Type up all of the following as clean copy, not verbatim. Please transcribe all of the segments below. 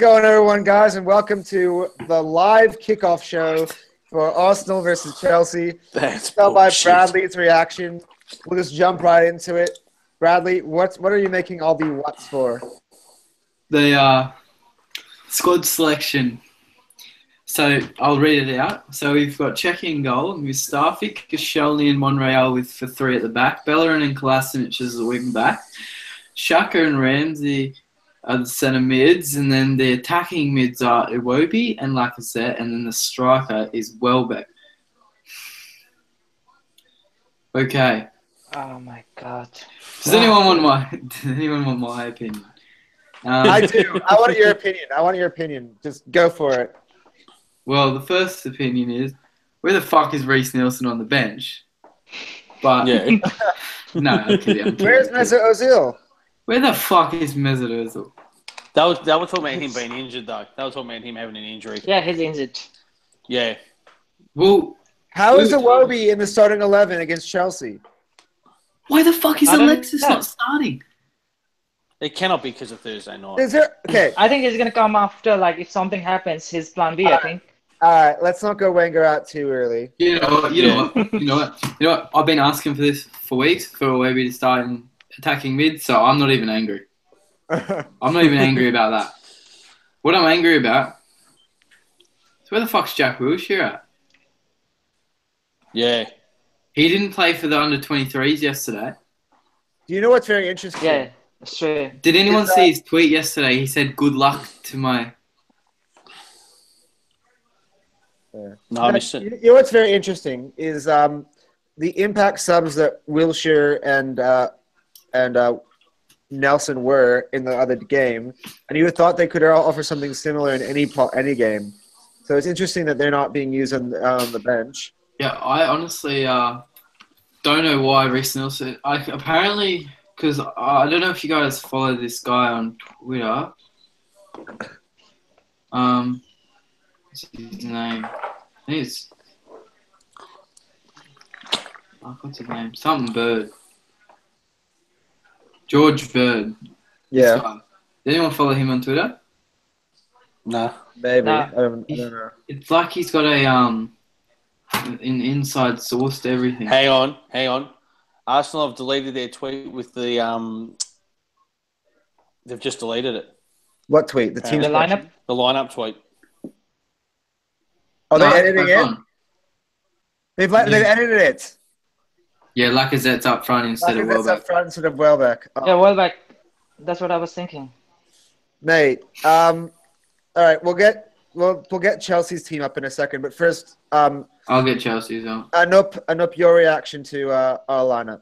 going, everyone, guys, and welcome to the live kickoff show for Arsenal versus Chelsea. That's Tell by bullshit. Bradley's reaction. We'll just jump right into it. Bradley, what are you making all the whats for? The squad selection. So I'll read it out. So we've got Czechia in goal, Mustafi, Koscielny and Monreal for three at the back, Bellerin and Kolasinac as the wing back, Xhaka and Ramsey are the centre mids, and then the attacking mids are Iwobi and Lacazette, and then the striker is Welbeck. Okay. Oh my god. Does anyone want my opinion? I do. I want your opinion. Just go for it. Well, the first opinion is, where the fuck is Reece Nelson on the bench? But Yeah. no, I'm kidding. Where's Mesut Ozil? Where the fuck is Mesut Ozil? That was talking about him being injured, though. That was talking about him having an injury. Yeah, he's injured. Yeah. Well, How is Iwobi in the starting 11 against Chelsea? why the fuck is I don't Alexis know. not starting? It cannot be because of Thursday night. Is there okay? I think he's gonna come after, like, if something happens, his plan B, I think. All right, let's not go Wenger out too early. You know what? I've been asking for this for weeks for Iwobi to start in attacking mid, so I'm not even angry. I'm not even angry about that. What I'm angry about is where the fuck's Jack Wilshere at? Yeah. He didn't play for the under-23s yesterday. Do you know what's very interesting? Yeah, that's true. Did anyone see his tweet yesterday? He said, "Good luck to my." Yeah. No, I missed it. You know what's very interesting is the impact subs that Wilshere and Nelson were in the other game, and you would thought they could offer something similar in any game. So it's interesting that they're not being used on the bench. Yeah, I honestly don't know why Reece Nelson. Apparently, because I don't know if you guys follow this guy on Twitter. What's his name? I think it's what's his name? Something Bird. George Bird. Yeah, Does anyone follow him on Twitter? Nah. maybe. Nah. I don't know. It's like he's got a an inside source to everything. Hang on. Arsenal have deleted their tweet with the they've just deleted it. What tweet? The team's The lineup? The lineup tweet. Are No, they editing back it? on. They've edited it. Yeah, Lacazette's up front instead of That's Welbeck. up front instead of Welbeck. Oh, Yeah, Welbeck. That's what I was thinking. mate. All right, we'll get Chelsea's team up in a second, but first, I'll get Chelsea's on. Anup, your reaction to our lineup.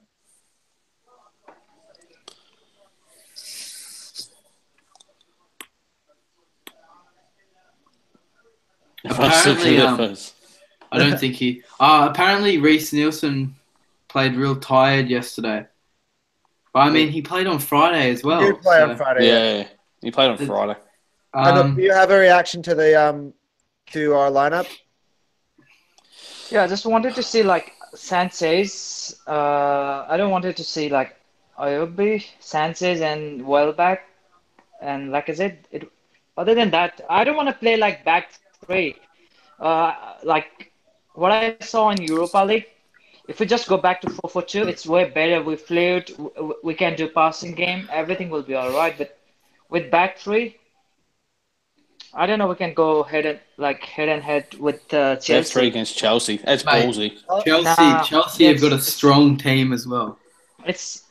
Apparently, I don't think he. Apparently, Reece Nelson played real tired yesterday. But I mean, he played on Friday as well. He did play so, on Friday. Yeah. He played on Friday. Anup, do you have a reaction to the to our lineup? Yeah, I just wanted to see, like, Sanchez. I don't wanted to see, like, Iwobi, Sanchez, and Welbeck, and Lacazette. Other than that, I don't want to play, like, back three. Like, what I saw in Europa League, if we just go back to 4-4-2, it's way better. We fluid, we can do passing game, everything will be all right. But with back three, I don't know. We can go head and head with Chelsea. That's three against Chelsea. That's Mate. ballsy. Chelsea have got a strong team as well. That's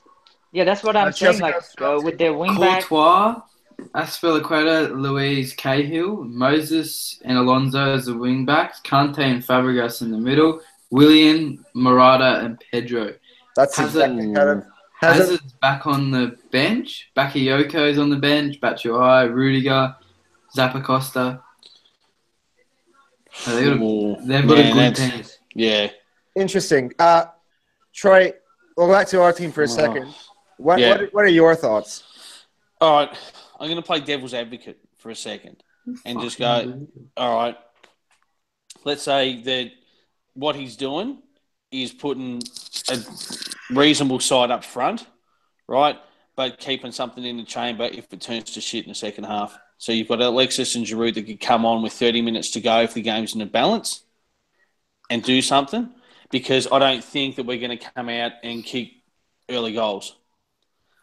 what I'm Chelsea saying. Like, got strong with their wing back. Courtois, Aspilicueta, Luis Cahill, Moses and Alonso as the wing backs, Kante and Fabregas in the middle, Willian, Morata and Pedro. That's Hazard- exactly kind of. Hazard's back on the bench. Bakayoko's on the bench. Batshuayi, Rudiger, Zappacosta. So they've got a good team. Yeah. Interesting. Troy, we'll go back to our team for a second. What are your thoughts? All right. I'm going to play devil's advocate for a second and just go, all right, let's say that what he's doing is putting a reasonable side up front, right, but keeping something in the chamber if it turns to shit in the second half. So you've got Alexis and Giroud that could come on with 30 minutes to go if the game's in a balance and do something, because I don't think that we're going to come out and kick early goals.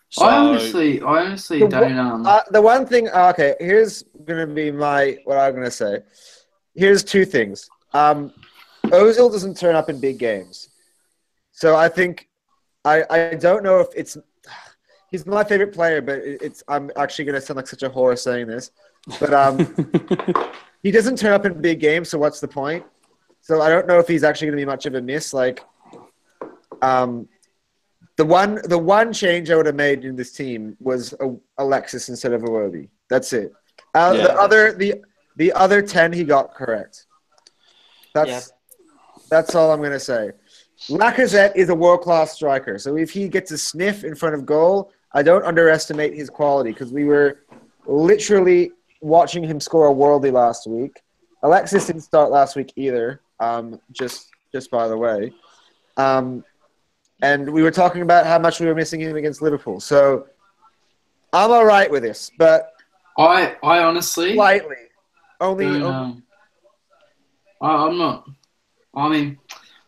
So I honestly don't. The one thing, okay, here's going to be what I'm going to say. Here's two things. Ozil doesn't turn up in big games. So I think, I don't know if it's, he's my favorite player, but I'm actually going to sound like such a whore saying this. But he doesn't turn up in big games, so what's the point? So I don't know if he's actually going to be much of a miss. Like, the one change I would have made in this team was Alexis instead of Iwobi. That's it. The other 10 he got correct. That's all I'm going to say. Lacazette is a world-class striker, so if he gets a sniff in front of goal, I don't underestimate his quality, because we were literally watching him score a worldie last week. Alexis didn't start last week either, just by the way. And we were talking about how much we were missing him against Liverpool. So I'm all right with this, but I honestly slightly. I'm not. I mean,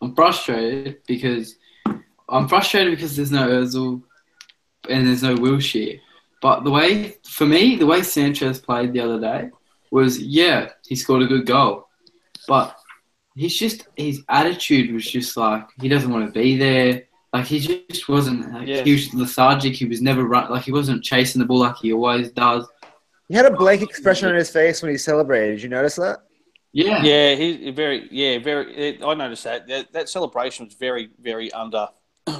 I'm frustrated because there's no Ozil and there's no Wilshere. But the way Sanchez played the other day was, yeah, he scored a good goal, but his attitude was just like he doesn't want to be there. Like he just wasn't. He was lethargic. He was never he wasn't chasing the ball like he always does. He had a blank expression on his face when he celebrated. Did you notice that? Yeah. Yeah, very. I noticed that. That celebration was very, very under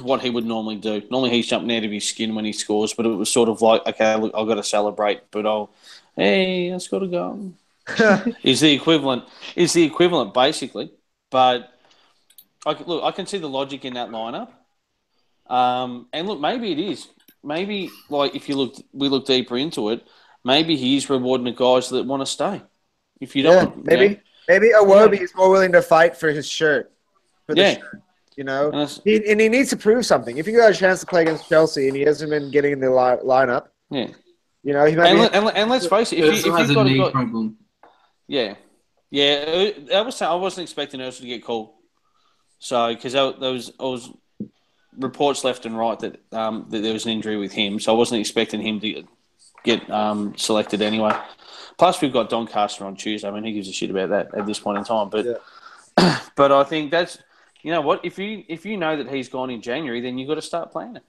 what he would normally do. Normally he's jumping out of his skin when he scores, but it was sort of like, okay, look, I've got to celebrate, but I scored a goal. Is the equivalent basically. But I can see the logic in that lineup. And look, maybe it is. Maybe if we look deeper into it, maybe he is rewarding the guys that want to stay. If you don't, maybe Iwobi is more willing to fight for his shirt. Shirt, you know, and he needs to prove something. If you got a chance to play against Chelsea and he hasn't been getting in the lineup, you know, he might and let's face it, if you've got a knee problem, I wasn't expecting Ursula to get called. So because there was reports left and right that there was an injury with him, so I wasn't expecting him to get selected anyway. Plus, we've got Doncaster on Tuesday. I mean, who gives a shit about that at this point in time? But but I think that's, you know what, if you know that he's gone in January, then you've got to start planning.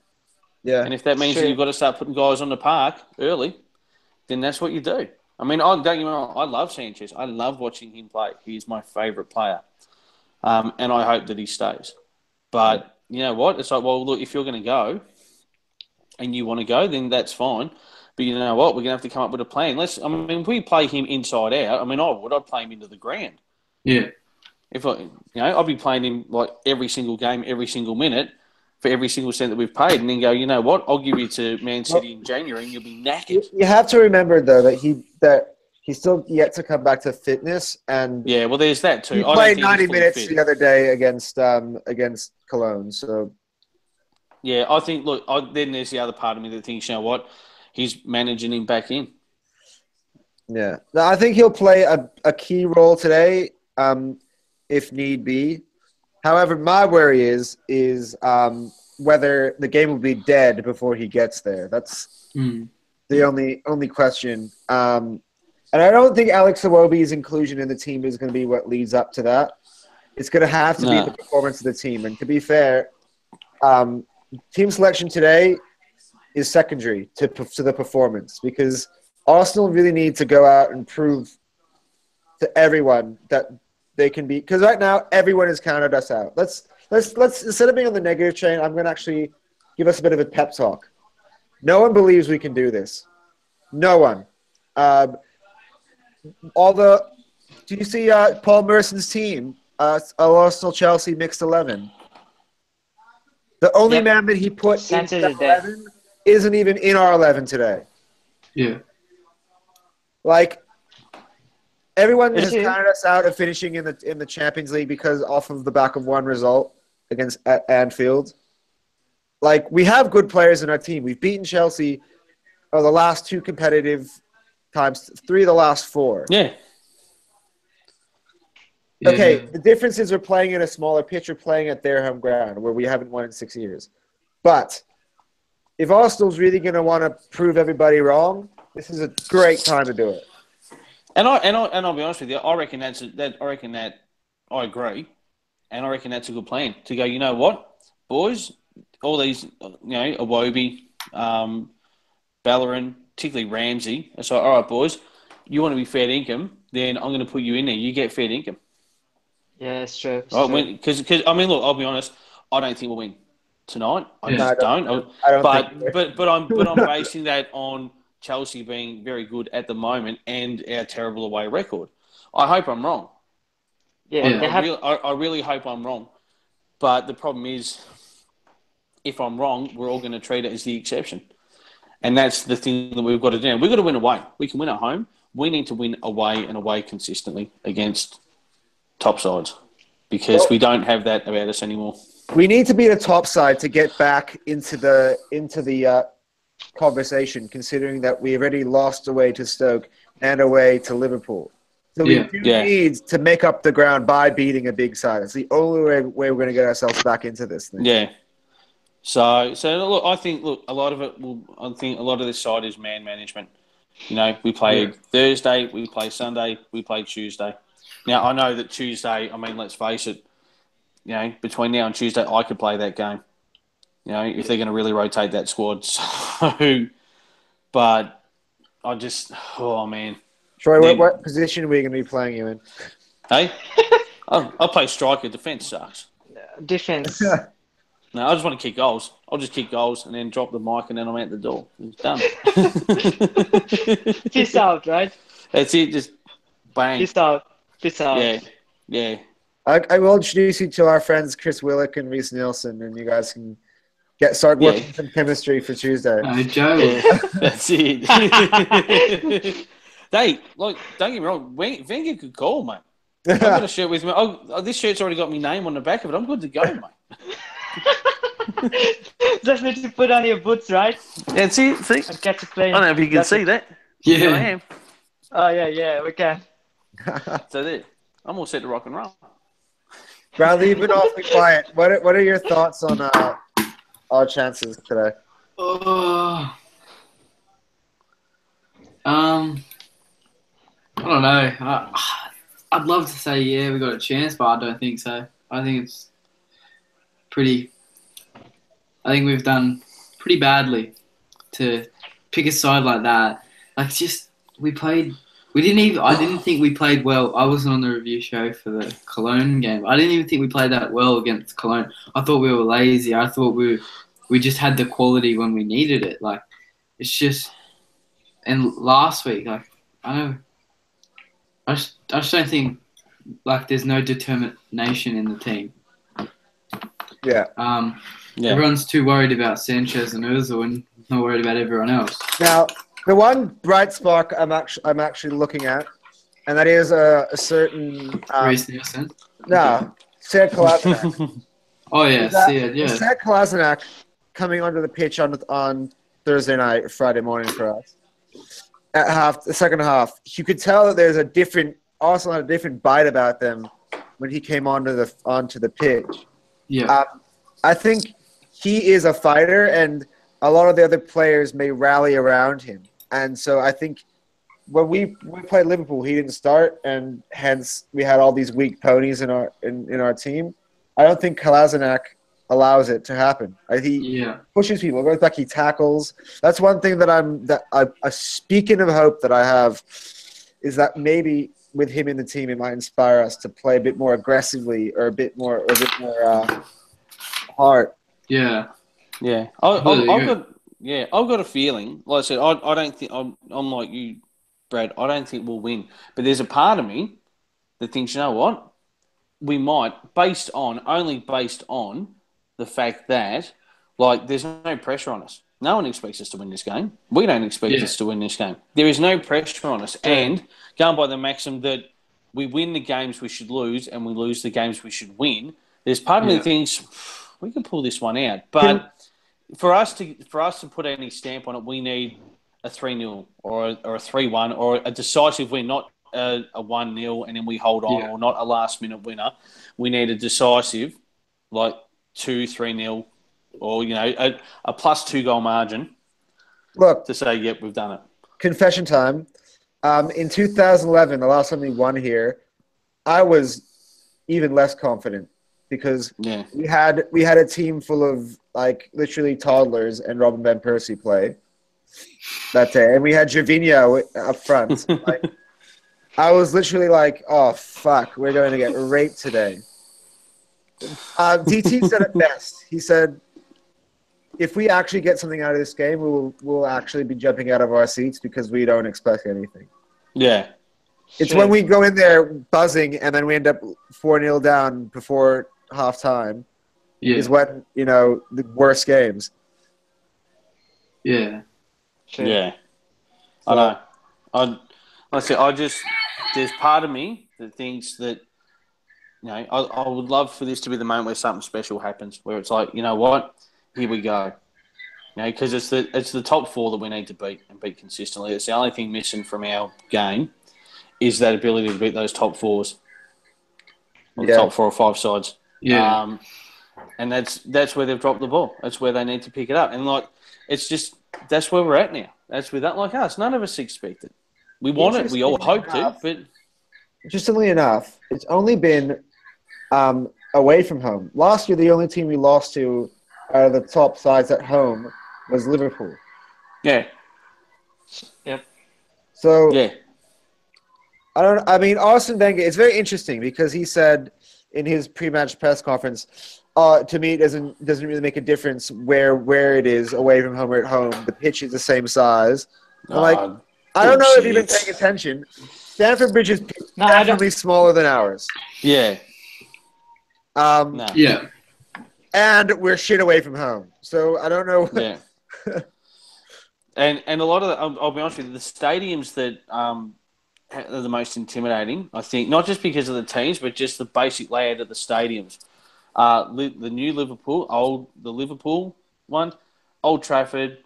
Yeah. And if that means that you've got to start putting guys on the park early, then that's what you do. I mean, don't get me wrong, I love Sanchez. I love watching him play. He's my favourite player. And I hope that he stays. But you know what? It's like, well, look, if you're going to go and you want to go, then that's fine. But you know what? We're going to have to come up with a plan. If we play him inside out, I'd play him into the ground. Yeah. I'd be playing him like every single game, every single minute for every single cent that we've paid, and then go, you know what? I'll give you to Man City in January, and you'll be knackered. You have to remember though that he's still yet to come back to fitness, and there's that too. He played 90 minutes the other day against Cologne, so yeah, I think. Look, then there's the other part of me that thinks, you know what? He's managing him back in. Yeah. No, I think he'll play a key role today, if need be. However, my worry is whether the game will be dead before he gets there. That's the only question. And I don't think Alex Iwobi's inclusion in the team is going to be what leads up to that. It's going to have to be the performance of the team. And to be fair, team selection today is secondary to the performance, because Arsenal really need to go out and prove to everyone that they can be. Because right now, everyone has counted us out. Let's instead of being on the negative train, I'm going to actually give us a bit of a pep talk. No one believes we can do this. No one. Do you see Paul Merson's team? Arsenal Chelsea mixed 11. The only man that he put in that 11 isn't even in our 11 today. Yeah. Everyone has counted us out of finishing in the Champions League because off of the back of one result at Anfield. We have good players in our team. We've beaten Chelsea the last two competitive times 3 of the last 4. Yeah. Okay, Yeah. the difference is we're playing in a smaller pitch. We're playing at their home ground where we haven't won in 6 years. But if Arsenal's really going to want to prove everybody wrong, this is a great time to do it. And I'll be honest with you. I reckon I agree, and I reckon that's a good plan to go. You know what, boys, all these, Iwobi, Bellerin, particularly Ramsey. So, all right, boys, you want to be fair income, then I'm going to put you in there. You get fair income. Yeah, it's true. It's Right? true. Because I mean, look, I'll be honest. I don't think we'll win tonight. I Yeah. just don't. I don't think But I'm basing that on Chelsea being very good at the moment and our terrible away record. I hope I'm wrong. Yeah, they have. I really hope I'm wrong. But the problem is, if I'm wrong, we're all going to treat it as the exception. And that's the thing that we've got to do. We've got to win away. We can win at home. We need to win away and away consistently against top sides because we don't have that about us anymore. We need to be the top side to get back into the conversation, considering that we already lost away to Stoke and away to Liverpool. So we need to make up the ground by beating a big side. It's the only way we're going to get ourselves back into this thing. Yeah. So look, I think a lot of it I think a lot of this side is man management. We played Thursday, we play Sunday, we play Tuesday. Now I know that Tuesday. I mean, let's face it. Between now and Tuesday, I could play that game. If they're going to really rotate that squad. So, but I just, oh man. Troy, what position are we going to be playing you in? Hey, I'll play striker. Defense sucks. Defense. No, I just want to kick goals. I'll just kick goals and then drop the mic and then I'm out the door. It's done. Peace out, right? That's it. Just bang. Peace out. Peace out. Yeah. I will introduce you to our friends Chris Willock and Reece Nielsen, and you guys can start working some chemistry for Tuesday. Oh, Joe. Yeah, that's it. Don't get me wrong. Wenger could call, mate. I've got a shirt with me. This shirt's already got my name on the back of it. I'm good to go, mate. Just need to put on your boots, right? That's it. See? And catch a plane. I don't know if you can see that. Yeah. I am. Oh, yeah, we can. So there. I'm all set to rock and roll. Bradley, you've been awfully quiet. What are your thoughts on our chances today? I don't know. I'd love to say, we got a chance, but I don't think so. I think we've done pretty badly to pick a side like that. I didn't think we played well. I wasn't on the review show for the Cologne game. I didn't even think we played that well against Cologne. I thought we were lazy. I thought we just had the quality when we needed it. Like, it's just, and last week, I just don't think, there's no determination in the team. Yeah. Everyone's too worried about Sanchez and Ozil and not worried about everyone else. Now, the one bright spark I'm actually looking at, and that is a certain Reece Nielsen? No, Sead Kolasinac. Oh yeah, Sead, yeah. Sead Kolasinac coming onto the pitch on Thursday night, Friday morning for us. At the second half, you could tell that there's Arsenal had a different bite about them when he came onto the pitch. Yeah. I think he is a fighter, and a lot of the other players may rally around him. And so I think when we played Liverpool, he didn't start, and hence we had all these weak ponies in our team. I don't think Kolasinac allows it to happen. He pushes people, goes back, he tackles. That's one thing that a speaking of hope that I have is that maybe with him in the team, it might inspire us to play a bit more aggressively or a bit more hard. Yeah. I've got a feeling. Like I said, I don't think I'm like you, Brad. I don't think we'll win. But there's a part of me that thinks, you know what, we might, based on the fact that there's no pressure on us. No one expects us to win this game. We don't expect us to win this game. There is no pressure on us. And going by the maxim that we win the games we should lose and we lose the games we should win, there's part of me that thinks we can pull this one out. But for us to put any stamp on it, we need a 3-0 or a 3-1 or a decisive win, not a 1-0 and then we hold on, or not a last-minute winner. We need a decisive, like 2-3-0, or a plus 2 goal margin. Look, to say, yep, we've done it. Confession time. In 2011, the last time we won here, I was even less confident because we had a team full of like literally toddlers and Robin Van Persie play that day, and we had Gervinho up front. Like, I was literally like, "Oh fuck, we're going to get raped today." DT said it best. He said, "If we actually get something out of this game, we'll actually be jumping out of our seats because we don't expect anything." Yeah. It's when we go in there buzzing and then we end up 4-0 down before halftime is when, the worst games. Yeah. Sure. Yeah. I know. There's part of me that thinks that, I would love for this to be the moment where something special happens, where it's like, you know what, here we go. Because it's the top 4 that we need to beat and beat consistently. It's the only thing missing from our game is that ability to beat those top 4s, or the top 4 or 5 sides. Yeah. And that's where they've dropped the ball. That's where they need to pick it up. And that's where we're at now. That's with that like us. None of us expect it. We want it. We all hope to, but interestingly enough, it's only been away from home. Last year, the only team we lost to out of the top sides at home was Liverpool. Yeah. Yep. So yeah. Arsene Wenger, it's very interesting because he said in his pre-match press conference, to me, it doesn't really make a difference where it is, away from home or at home. The pitch is the same size. I'm I don't know if you've been paying attention. Stamford Bridge is definitely smaller than ours. Yeah. Yeah. And we're shit away from home. So I don't know. Yeah. And a lot of I'll be honest with you, the stadiums that are the most intimidating, I think, not just because of the teams, but just the basic layout of the stadiums. The new Liverpool, the Liverpool one, Old Trafford,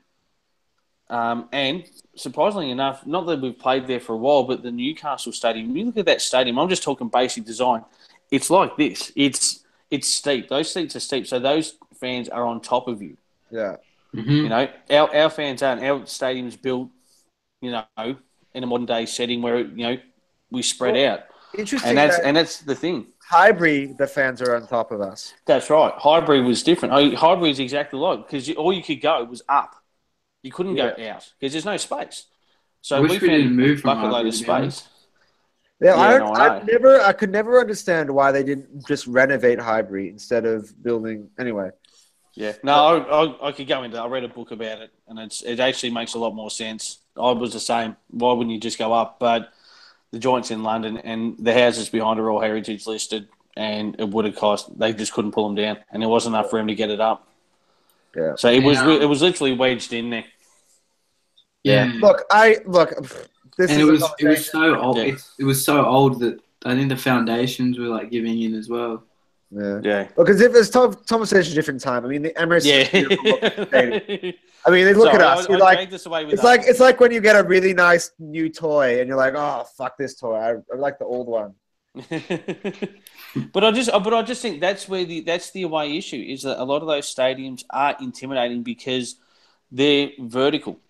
and surprisingly enough, not that we've played there for a while, but the Newcastle Stadium. When you look at that stadium, I'm just talking basic design. It's like this. It's steep. Those seats are steep, so those fans are on top of you. Yeah. Mm-hmm. Our fans aren't. Our stadium's built, in a modern day setting where we spread out. Interesting. And that's the thing. Highbury, the fans are on top of us. That's right. Highbury was different. Highbury is exactly like, because all you could go was up. You couldn't go out because there's no space. So we didn't move from bucket load of space. Yeah, I could never understand why they didn't just renovate Highbury instead of building anyway. Yeah, no, I could go into. I read a book about it, and it actually makes a lot more sense. I was the same. Why wouldn't you just go up? But the joint's in London, and the houses behind are all heritage listed, and it would have cost. They just couldn't pull them down, and there wasn't enough room to get it up. Yeah. So it was literally wedged in there. Yeah. Look. This and is it was so old. Yeah. It was so old that I think the foundations were like giving in as well. Yeah. Because if it's Thomas Edge a different time. I mean, the Emirates. Yeah. I mean, they look at us. You're like, this away with it's like when you get a really nice new toy and you're like, oh fuck this toy. I like the old one. But I just think that's the away issue is that a lot of those stadiums are intimidating because they're vertical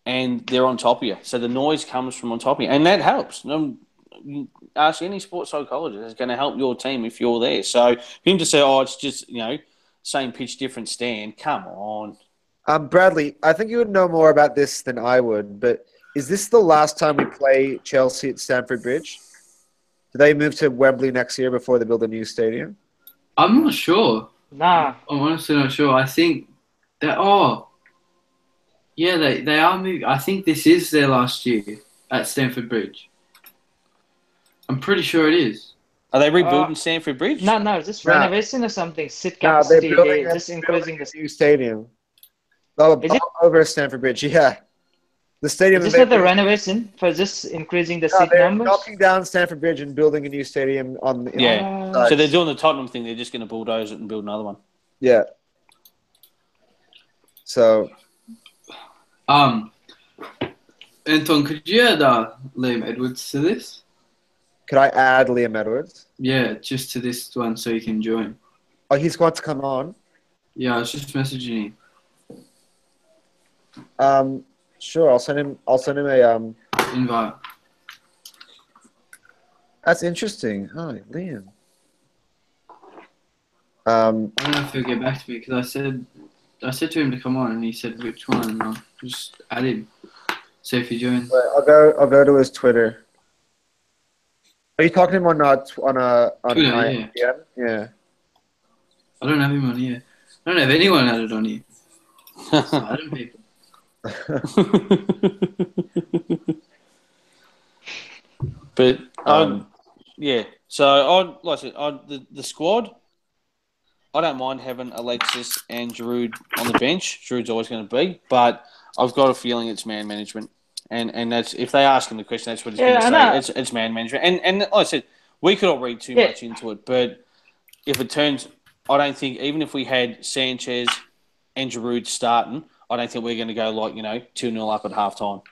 and they're on top of you. So the noise comes from on top of you, and that helps. You ask any sports psychologist, it's going to help your team if you're there. So for him to say, oh, it's just, same pitch, different stand, come on. Bradley, I think you would know more about this than I would, but is this the last time we play Chelsea at Stamford Bridge? Do they move to Wembley next year before they build a new stadium? I'm not sure. Nah. I'm honestly not sure. I think that, yeah, they are moving. I think this is their last year at Stamford Bridge. I'm pretty sure it is. Are they rebuilding Stamford Bridge? No, just renovation or something. Seat capacity, just increasing the new stadium. Is it over Stamford Bridge? Yeah, the stadium. Is this not the renovation for just increasing the seat they're numbers? knocking down Stamford Bridge and building a new stadium on the So they're doing the Tottenham thing. They're just going to bulldoze it and build another one. Yeah. So. Anton, could you add Liam Edwards to this? Could I add Liam Edwards? Yeah, just to this one so you can join. Oh, he's got to come on. Yeah, I was just messaging him. Sure. I'll send him a Invite. That's interesting. Oh, Liam. I don't know if he'll get back to me because I said to him to come on and he said which one and I'll just add him. See if he joins. Wait, I'll go to his Twitter. Are you talking to him on Twitter, my DM? Yeah. I don't have him on here. I don't have anyone added on here. Adding people. But yeah. So like I said, the squad. I don't mind having Alexis and Giroud on the bench. Giroud's always going to be, but I've got a feeling it's man management, and that's if they ask him the question, that's what he's going to say. It's man management, and like I said, we could all read too much into it, but if it turns, I don't think even if we had Sanchez and Giroud starting, I don't think we're going to go 2-0 up at halftime.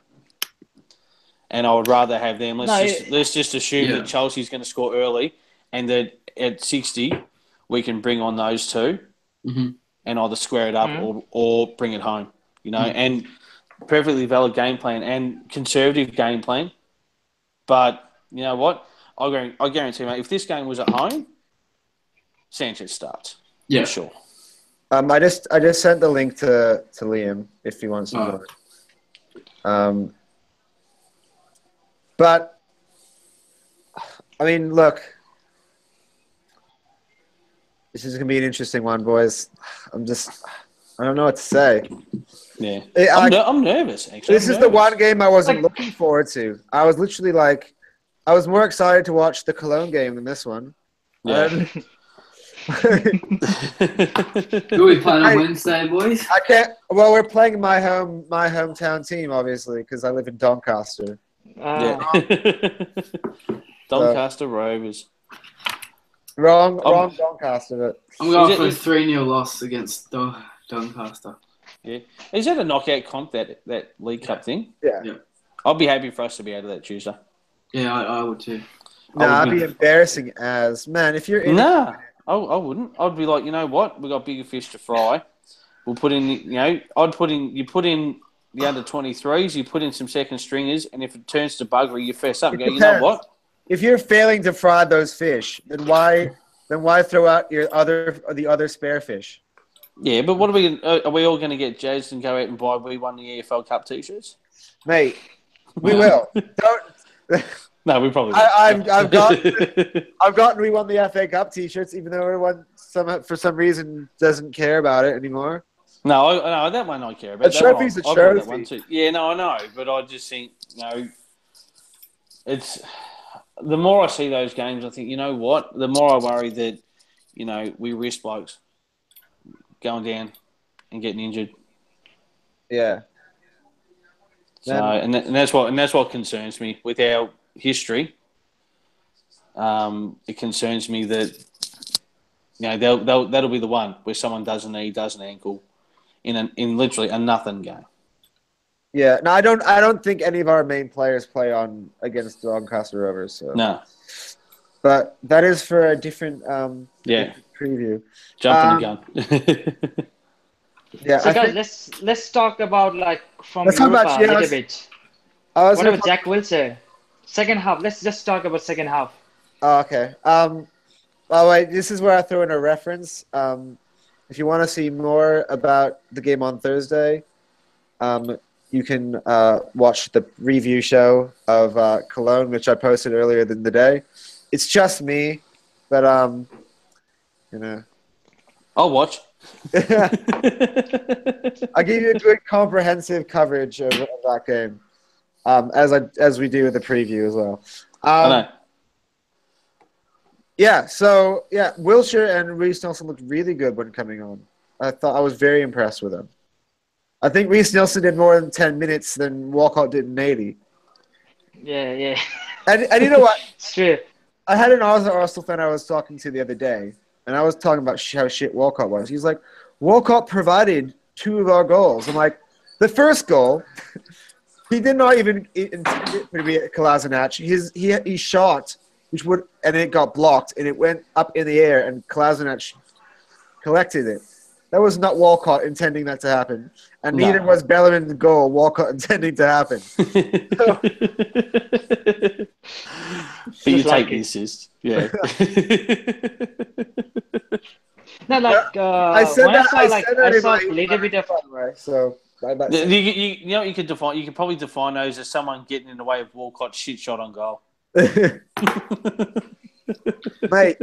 And I would rather have them. Let's just assume that Chelsea's going to score early, and that at 60 we can bring on those two, and either square it up or bring it home. And perfectly valid game plan and conservative game plan. But you know what? I guarantee, mate, if this game was at home, Sanchez starts. Yeah, for sure. I just sent the link to Liam if he wants to join. But I mean, look, this is gonna be an interesting one, boys. I don't know what to say. Yeah, I'm nervous. Actually, this is the one game I wasn't looking forward to. I was literally I was more excited to watch the Cologne game than this one. Yeah. Who are we playing on Wednesday, boys? I can't. Well, we're playing my hometown team, obviously, because I live in Doncaster. Yeah. Doncaster Rovers. Wrong Doncaster. But I'm going for a 3-0 loss against Doncaster. Yeah. Is that a knockout comp, that League Cup thing? Yeah. I'll be happy for us to be out of that Tuesday. Yeah, I would too. I'd be embarrassing if you're in. I wouldn't. I'd be like, you know what? We've got bigger fish to fry. We'll put in, you put in the under 23s, you put in some second stringers, and if it turns to buggery, you fess up and go, you know what? If you're failing to fry those fish, then why throw out the other spare fish? Yeah, but what are we all going to get jazzed and go out and buy We Won the EFL Cup t-shirts? Mate, we will. Don't. No, we probably. I've gotten We Won the FA Cup t-shirts, even though everyone for some reason doesn't care about it anymore. No, that one I care about. A trophy's a trophy. Yeah, no, I know, but I just think it's the more I see those games, I think, you know what? The more I worry that we risk blokes going down and getting injured. Yeah. So and that's what concerns me with our history. It concerns me that that'll be the one where someone does a knee, does an ankle in literally a nothing game. Yeah, no, I don't think any of our main players play against Doncaster Rovers. So. No, but that is for a different preview. Jumping the gun. Yeah. So guys, let's talk about from Europa a little bit. Whatever Jack will say. Second half. Let's just talk about second half. Oh, okay. Wait, this is where I throw in a reference. If you want to see more about the game on Thursday, you can watch the review show of Cologne, which I posted earlier in the day. It's just me, but I'll watch. I'll give you a good comprehensive coverage of that game, as we do with the preview as well. I know. Yeah, so Wilshere and Reece Nelson looked really good when coming on. I was very impressed with them. I think Reece Nelson did more than 10 minutes than Walcott did in 80. Yeah. And you know what? It's true. I had an Arsenal fan I was talking to the other day, and I was talking about how shit Walcott was. He's like, Walcott provided 2 of our goals. I'm like, the first goal He did not even intend it to be Kolasinac. He shot, and it got blocked, and it went up in the air, and Kolasinac collected it. That was not Walcott intending that to happen, and neither was Bellingham the goal. Walcott intending to happen. But you take the assist, yeah. No, like I said when that. I saw a in little bit of. my so. You know, you could probably define those as someone getting in the way of Walcott's shit shot on goal. Mate,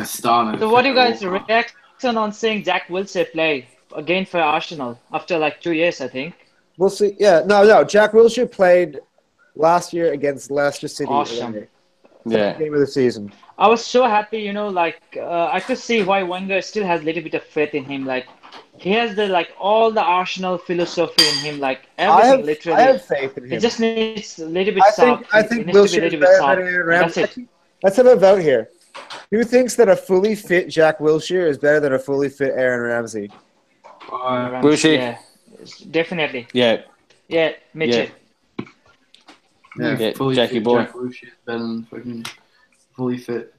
So what do you guys reaction on seeing Jack Wilshere play again for Arsenal after like 2 years, I think? we'll see. Yeah, no. Jack Wilshere played last year against Leicester City. Awesome. Yeah. Game of the season. I was so happy, you know, like I could see why Wenger still has a little bit of faith in him. Like he has all the Arsenal philosophy in him, like everything literally. I have faith in him. He just needs a little bit soft. I think he needs to be Wilshere a is little bit better soft. than Aaron Ramsey. That's it. Let's have a vote here. Who thinks that a fully fit Jack Wilshere is better than a fully fit Aaron Ramsey? Wilshere. Yeah, definitely. Yeah. Yeah, Mitchell. Yeah, fully Jackie fit boy. Jack Wilshere is better than fucking fully fit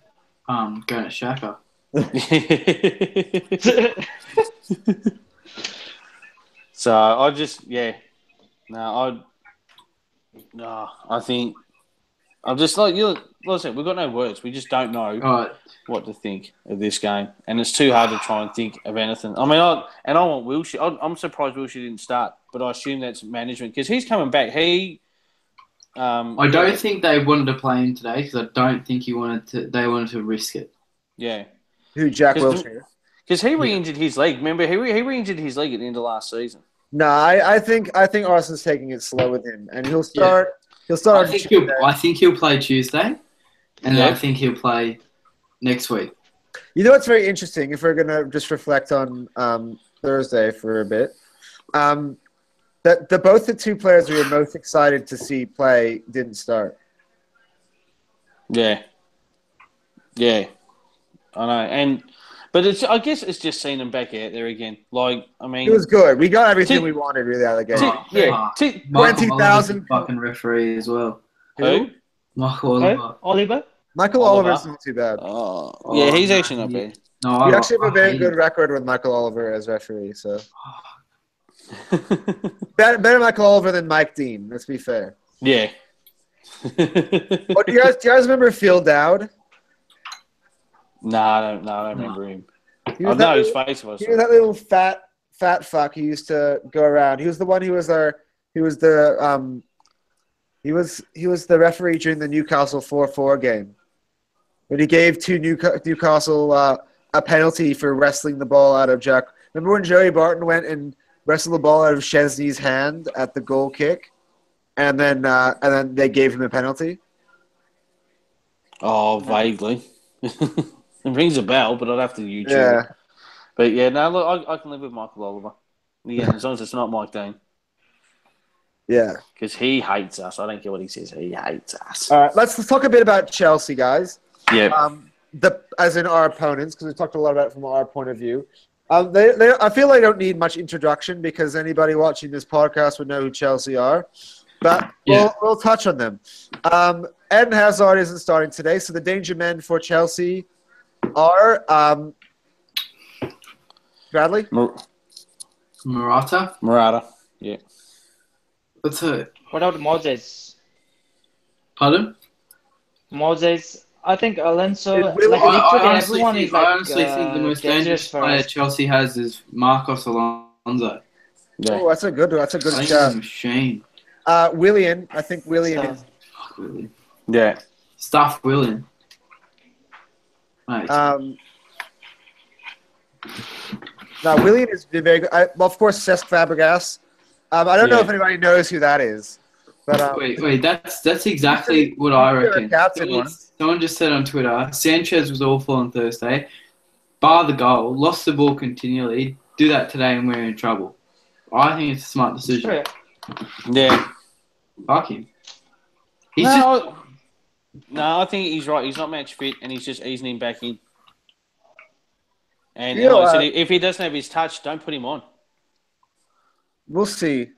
Granit Xhaka. So I just I think I'm just like you. Like I said, we've got no words. We just don't know what to think of this game, and it's too hard to try and think of anything. I mean, I want Wilshere. I'm surprised Wilshere didn't start, but I assume that's management because he's coming back. I don't think they wanted to play him today because I don't think they wanted to risk it. Yeah. Who, Jack Wilshere? Because he re-injured his leg. Remember, he re-injured his leg at the end of last season. No, I think Arsenal's taking it slow with him, and he'll start. Yeah. He'll start. I think he'll play Tuesday, and I think he'll play next week. You know what's very interesting? If we're gonna just reflect on Thursday for a bit, that both the two players we were most excited to see play didn't start. Yeah. I know, but I guess it's just seeing him back out there again. Like, I mean, it was good. We got everything we wanted really out of the game. 20,000 fucking referee as well. Who? Michael Oliver. Michael Oliver's not too bad. Yeah, he's actually not bad. No, we actually have a very good record with Michael Oliver as referee. So better Michael Oliver than Mike Dean. Let's be fair. Yeah. Do you guys remember Phil Dowd? No, I don't remember him. I know his face. He was that little fat fuck who used to go around. He was the one who was he was the referee during the Newcastle 4-4 game. When he gave Newcastle a penalty for wrestling the ball out of Jack. Remember when Joey Barton went and wrestled the ball out of Chesney's hand at the goal kick, and then they gave him a penalty? Oh, vaguely. It rings a bell, but I'd have to YouTube. Yeah. But yeah, no, look, I can live with Michael Oliver. Yeah, as long as it's not Mike Dean. Yeah. Because he hates us. I don't care what he says. He hates us. All right, let's talk a bit about Chelsea, guys. Yeah. As in our opponents, because we talked a lot about it from our point of view. I feel like they don't need much introduction because anybody watching this podcast would know who Chelsea are. But we'll touch on them. Eden Hazard isn't starting today, so the danger men for Chelsea are Bradley? Morata. Yeah. What's it? What about Moses? Pardon? Moses. I think Alonso. I everyone is like. I honestly think the most dangerous player Chelsea has is Marcos Alonso. Yeah. Oh, that's a good shout. shout. Machine. Willian. I think Willian is. Willian. Yeah. Stuff Willian. Right. No, Willian is very good. Of course, Cesc Fabregas. I don't know if anybody knows who that is. But wait. That's exactly what I reckon. Someone just said on Twitter, Sanchez was awful on Thursday. Bar the goal, lost the ball continually. Do that today and we're in trouble. I think it's a smart decision. Yeah. Fuck him. No, I think he's right. He's not match fit, and he's just easing him back in. And like I said, if he doesn't have his touch, don't put him on. We'll see.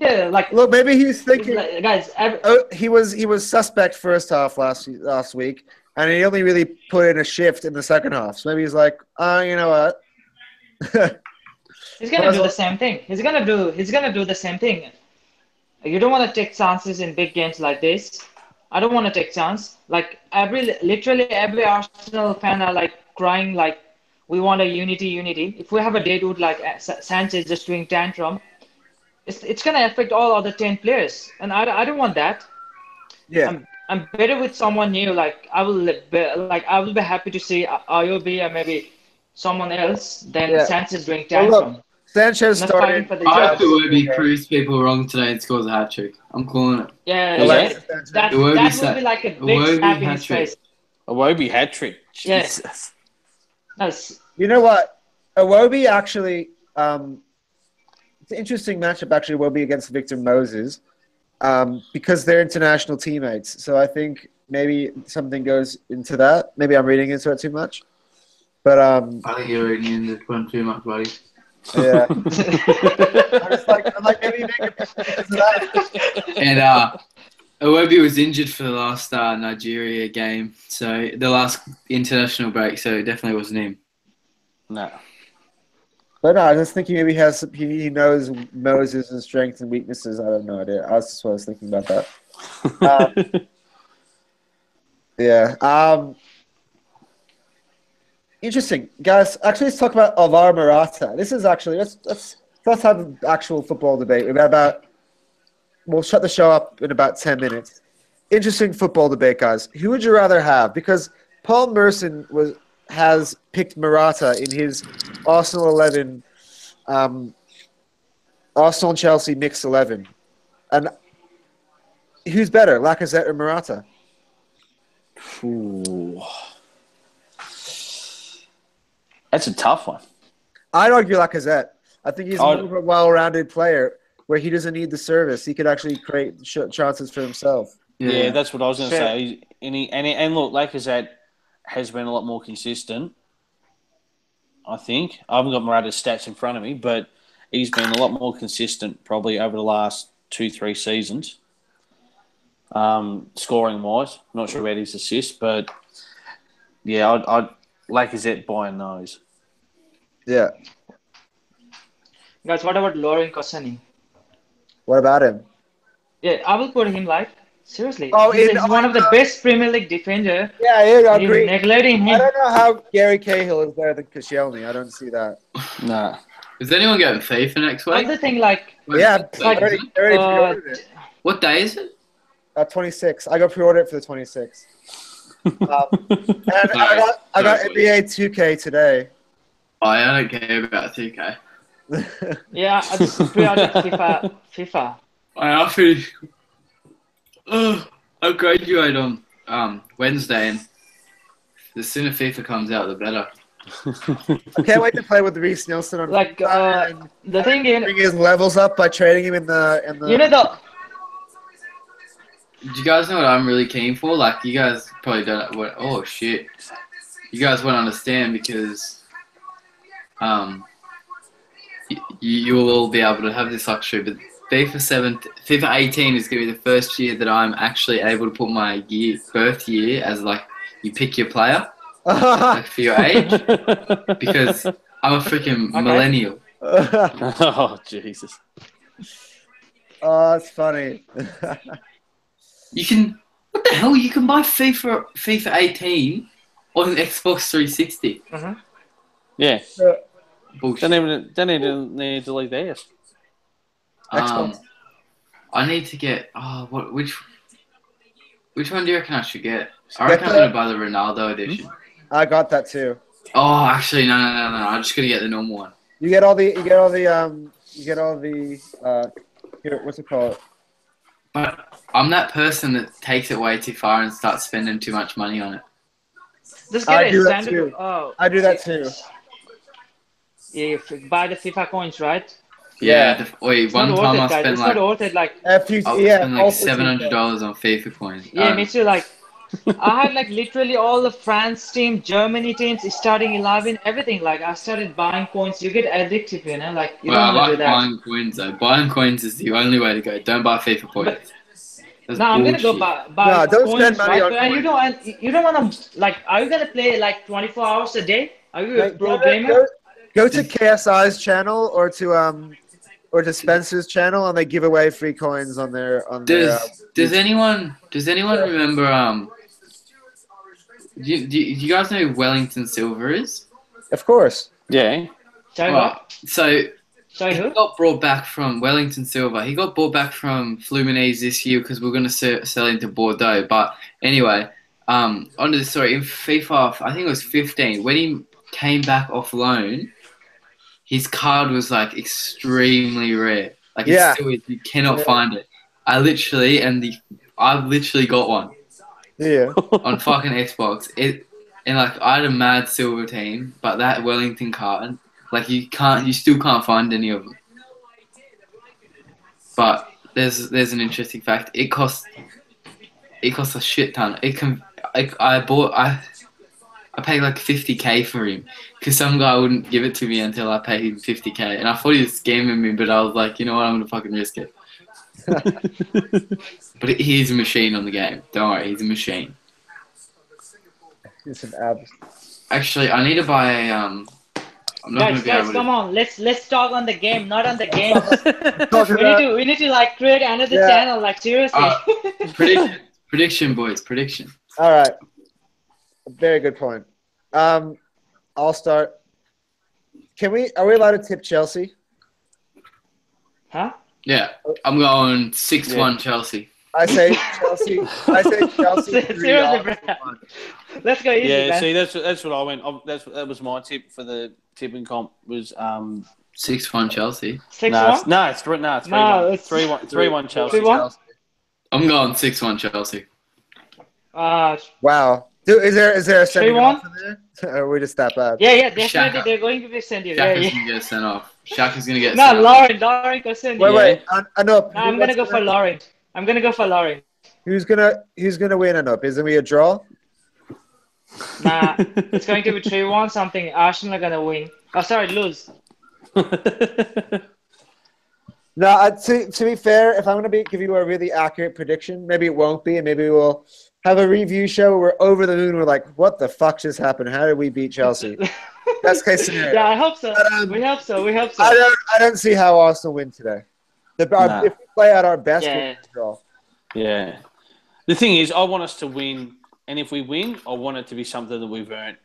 Yeah, like Look, maybe he's thinking. guys. He was suspect first half last week, and he only really put in a shift in the second half. So maybe he's like, you know what? He's gonna do the same thing. He's gonna do the same thing. You don't want to take chances in big games like this. I don't want to take chance. Like literally every Arsenal fan are like crying like we want a unity. If we have a deadwood like Sanchez just doing tantrum, it's gonna affect all other 10 players, and I don't want that. Yeah. I'm better with someone new. Like I will be happy to see IOB or maybe someone else than Sanchez doing tantrum. Look, Sanchez started. I hope Iwobi proves people wrong today and scores a hat trick. I'm calling it. Yeah, that will be like a big slap in his face. Iwobi hat trick. Jesus. Yes. You know what? Iwobi actually. It's an interesting matchup actually. Iwobi against Victor Moses, because they're international teammates. So I think maybe something goes into that. Maybe I'm reading into it too much, but I think you're reading into it too much, buddy. Yeah. I'm like, maybe make a that. And Iwobi was injured for the last Nigeria game, so the last international break, so it definitely wasn't him. No. But no, I was thinking maybe he knows Moses' strengths and weaknesses. I have no idea. I was just what I was thinking about that. Yeah. Interesting, guys. Actually, let's talk about Alvaro Morata. This is actually let's have an actual football debate. We'll shut the show up in about 10 minutes. Interesting football debate, guys. Who would you rather have? Because Paul Merson has picked Morata in his Arsenal 11, Arsenal and Chelsea mixed 11, and who's better, Lacazette or Morata? Ooh. That's a tough one. I'd argue Lacazette. I think he's more of a well-rounded player where he doesn't need the service. He could actually create chances for himself. Yeah, that's what I was going to say. And look, Lacazette has been a lot more consistent, I think. I haven't got Morata's stats in front of me, but he's been a lot more consistent probably over the last 2-3 seasons, scoring-wise. Not sure about his assists, but yeah, I'd Lacazette by a nose. Yeah. Guys, what about Lauren Koscielny? What about him? Yeah, I will put him like seriously. Oh, he's one of the best Premier League defender. Yeah, I agree. Neglecting him. I don't know how Gary Cahill is better than Koscielny. I don't see that. Nah. Is anyone getting FIFA next week? Another thing, like yeah, I already pre-ordered it. What day is it? 26. I got pre-ordered for the 26th. And I got NBA 2K today. Oh, I don't care about 2K. Yeah, I just pre-ordered FIFA. I finished. I graduate on Wednesday, and the sooner FIFA comes out, the better. I can't wait to play with Reece Nelson on like the thing is, bring his levels up by trading him in the. You know the. Do you guys know what I'm really keen for? Like, you guys probably don't. Oh shit! You guys won't understand because, you will all be able to have this luxury. But FIFA 18 is going to be the first year that I'm actually able to put my birth year as like you pick your player, like for your age, because I'm a freaking millennial. Oh Jesus! Oh, that's funny. You can. What the hell? You can buy FIFA 18 on Xbox 360. Mm-hmm. Yeah. Bullshit. Don't even need to leave the house. I need to get. Which one do you reckon I should get? I reckon I'm gonna buy the Ronaldo edition. I got that too. Oh, actually, no. I'm just gonna get the normal one. You get all the. Here, what's it called? But I'm that person that takes it way too far and starts spending too much money on it. Just I get do a that standard. too. Oh, I do that too. Yeah, you buy the FIFA coins, right? Yeah. One time I spent it's not worth it. Like spend like $700 on FIFA coins. yeah, it makes you like I had like literally all the France team, Germany teams, starting 11, everything. Like I started buying coins. You get addictive, you know. Like you Well, don't I want to do like that. buying coins though. Buying coins is the only way to go. Don't buy FIFA But points. That's now I'm gonna go bullshit. buy No, don't spend coins, money right? on But and coins. you don't want to like. Are you gonna play like 24 hours a day? Are you a Like, pro gamer? go to KSI's channel or to Spencer's channel, and they give away free coins on their Does YouTube. anyone remember do you guys know who Wellington Silver is? Of course. Yeah. Sorry, Well, what? so Sorry, he who? got brought back from Wellington Silver. He got brought back from Fluminense this year because we're going to sell him to Bordeaux. But anyway, onto the story. In FIFA, I think it was 15, when he came back off loan, his card was like extremely rare. Like it Yeah. still is. You cannot Yeah. find it. I've literally got one Yeah. on fucking Xbox. And like I had a mad silver team, but that Wellington card, like you still can't find any of them. But there's an interesting fact. It costs a shit ton. I paid like 50K for him because some guy wouldn't give it to me until I paid him 50K, and I thought he was scamming me, but I was like, you know what, I'm gonna fucking risk it. But he's a machine on the game. Don't worry, he's a machine. It's an abs. Actually, I need to buy a I'm not gonna be Guys, able come to. on. Let's talk on the game, not on the games. Talking about, We need to like create another Yeah. channel. Like seriously. Prediction, boys, prediction. all right. Very good point. I'll start. Are we allowed to tip Chelsea? Huh? Yeah, I'm going 6-1 Chelsea. I say Chelsea. I say Chelsea. 3, Seriously, Arsenal bro. 1. Let's go easy, Yeah, man. see, that's what I went. That was my tip for the tipping comp was 6-1 Chelsea. 6-1? No, it's 3-1. No, it's 3-1 Chelsea. 3-1? I'm going 6-1 Chelsea. Wow. Dude, is there a sending 3-1? off in there? Or are we just that bad? Yeah, definitely. Shaka. They're going to be sent you. Shaka's Yeah. gonna get sent off. Shaka's gonna get No, sent off. Lauren can send you. Wait. Anup. No, I'm gonna go for Lauren. Who's gonna win Anup? Is it gonna be a draw? Nah, it's going to be 3-1 something. Arsenal are gonna win. Oh, sorry, lose. No. To be fair, if I'm gonna give you a really accurate prediction, maybe it won't be, and maybe we'll have a review show where we're over the moon. We're like, what the fuck just happened? How did we beat Chelsea? Best case scenario. Yeah, I hope so. But, We hope so. I don't see how Arsenal win today. Nah. If we play at our best, Yeah. we'll draw. Yeah. The thing is, I want us to win, and if we win, I want it to be something that we've earned,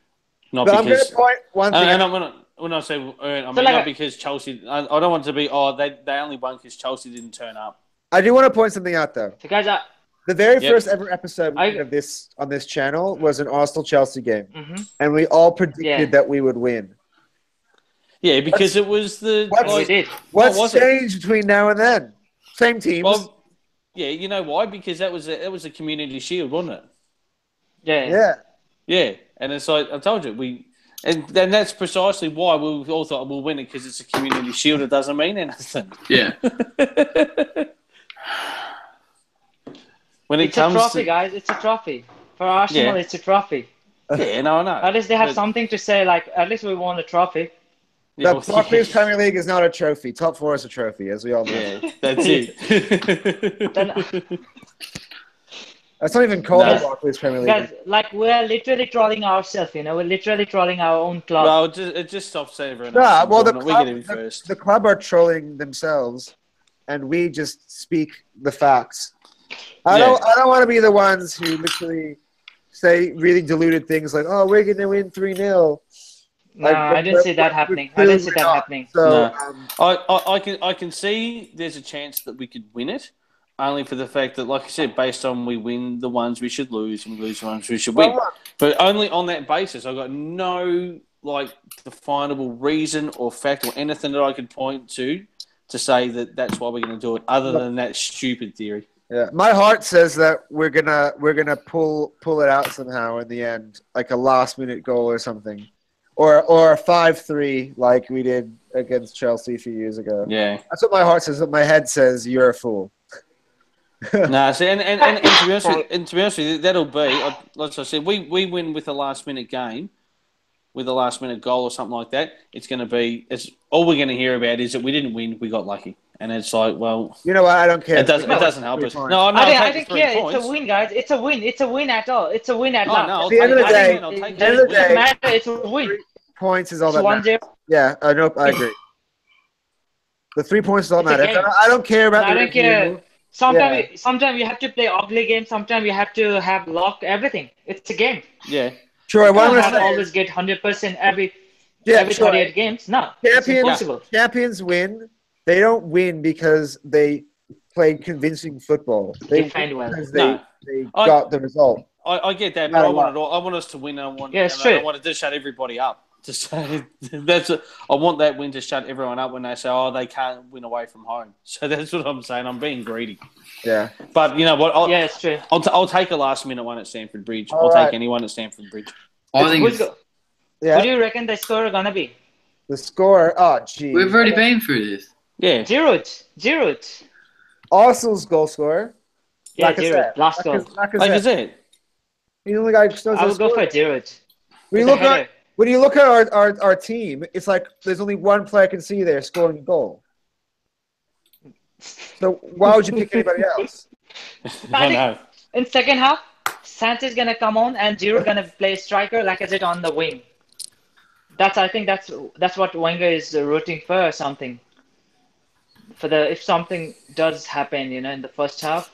not But I'm going because. to point one thing. And when I say earn, I mean like not because Chelsea. I don't want it to be. They only won because Chelsea didn't turn up. I do want to point something out, though. So guys, The very Yep. first ever episode we did of this on this channel was an Arsenal-Chelsea game, and we all predicted that we would win. Yeah, because it was the. we did. What's changed between now and then? Same teams. Well, yeah, you know why? Because that was a community shield, wasn't it? Yeah. Yeah, and it's like I told you, and that's precisely why we all thought we'll win it because it's a community shield. It doesn't mean anything. Yeah. When it It's a comes trophy, to guys. It's a trophy. For Arsenal, Yeah. it's a trophy. yeah, no, I know. At least they have But- something to say, like, at least we won a trophy. Yeah, The Barclays Premier League is not a trophy. Top 4 is a trophy, as we all know. Yeah, that's it. Then, That's not even called No. the Barclays Premier League. guys, like, we're literally trolling ourselves, you know? We're literally trolling our own club. well, it just stops everyone. Nah, else well, from doing it. We get in first. the club are trolling themselves, and we just speak the facts. I don't want to be the ones who literally say really diluted things like, "Oh, we're going to win 3-0." No, I didn't see that happening. I didn't see that happening. So, No. I can see there's a chance that we could win it, only for the fact that, like I said, based on we win the ones we should lose and we lose the ones we should win. Well, But only on that basis. I've got no definable reason or fact or anything that I could point to say that that's why we're going to do it, other than that stupid theory. yeah, my heart says that we're gonna pull it out somehow in the end, like a last minute goal or something, or a 5-3 like we did against Chelsea a few years ago. Yeah. That's what my heart says. But my head says you're a fool. No, see, and to be honest with you, that'll be, like I said, we win with a last-minute game, with a last-minute goal or something like that. It's going to be, all we're going to hear about is that we didn't win, we got lucky. And it's like, well... You know what? I don't care. It doesn't help us. No, I think, yeah, it's a win, guys. It's a win. It's a win at all. It's a win at last. No, At the end of the day, It's a win. Points is all that 1-0. matters. Yeah, I agree. The 3 points is all that matters. I don't care about I don't care. Sometimes you have to play ugly games. Sometimes you have to have luck. Everything. It's a game. Yeah. Troy, what I'm You going to can't say always get 100% every Troy, 38 games. No, it's impossible. Champions win. They don't win because they played convincing football. They defend well. because they got the result. I get that, but I want us to win. I want to shut everybody up. To say I want that win to shut everyone up when they say, "Oh, they can't win away from home." So that's what I'm saying. I'm being greedy. Yeah. But you know what? Yeah, it's true. I'll take a last-minute one at Stamford Bridge. I'll take anyone at Stamford Bridge. I think. What do you reckon the score gonna be? The score? Oh, gee. We've already been through this. Yeah. Giroud. Arsenal's goal scorer. Yeah, Giroud. Last goal. Like I said. He's the only guy who knows I would go for Giroud. When you look at our team, it's like there's only one player I can see there scoring a goal. So why would you pick anybody else? I know. In second half, Sanchez gonna come on and Giroud gonna play striker like I said on the wing. I think that's what Wenger is rooting for or something. If something does happen, in the first half.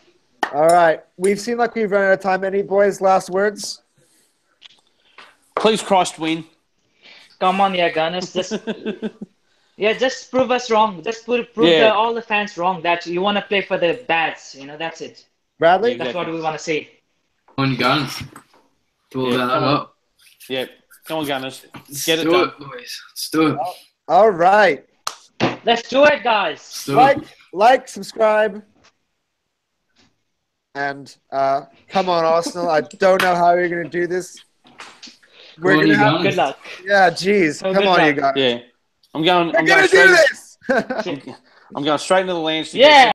All right, we've run out of time. Any boys' last words? Please, Christ, win. Come on, Gunners. Just prove us wrong. Just prove all the fans wrong that you want to play for the bads. That's it. Bradley? That's what we want to see. On Gunners. Yeah. Come on, Gunners. Get it done. Boys. Let's do it. All right. Let's do it, guys. Like, subscribe. And come on, Arsenal. I don't know how you're going to do this. We're going to have good luck. Yeah, geez. Come on, you guys. Yeah. I'm going do this. I'm going straight into the Lancers. Yeah.